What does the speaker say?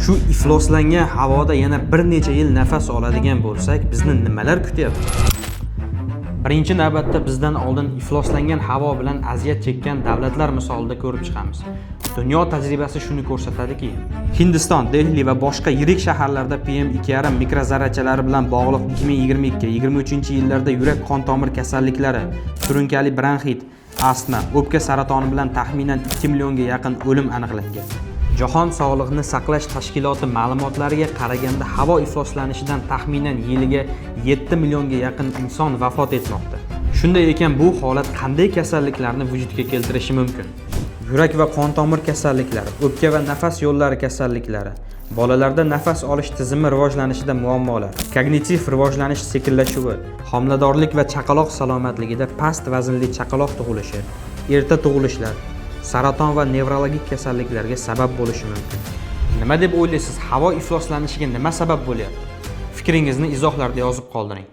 Shu ifloslangan havoda yana bir necha yil nafas oladigan bo'lsak, bizni nimalar kutyapti? Birinchi navbatda bizdan oldin ifloslangan havo bilan aziyat chekkan davlatlar misolida ko'rib chiqamiz. Dunyo tajribasi shuni ko'rsatadiki, Hindiston, Delhi va boshqa yirik shaharlarda PM2,5 mikrozarrachalari bilan bog'liq 2022-23 yillarda yurak qon tomir kasalliklari, surunkali bronxit, astma, o'pka saratoni bilan taxminan 2 millionga yaqin o'lim aniqlangan. Jahon Sog'liqni saqlash tashkiloti ma'lumotlariga qaraganda, havo ifloslanishidan taxminan yiliga 7 millionga yaqin inson vafot etmoqda. Shunday ekan, bu holat qanday kasalliklarni vujudga keltirishi mumkin? Yurak va qon tomir kasalliklari, o'pka va nafas yo'llari kasalliklari, bolalarda nafas olish tizimi rivojlanishida muammolar, kognitiv rivojlanish sekinlashuvi, homiladorlik va chaqaloq salomatligida past vaznli chaqaloq tug'ilishi, erta tug'ilishlar, saraton va nevrologik kasalliklarga sabab bo'lishi mumkin. Nima deb o'ylaysiz? Havo ifloslanishiga nima sabab bo'lyapti? Fikringizni izohlarda yozib qoldiring.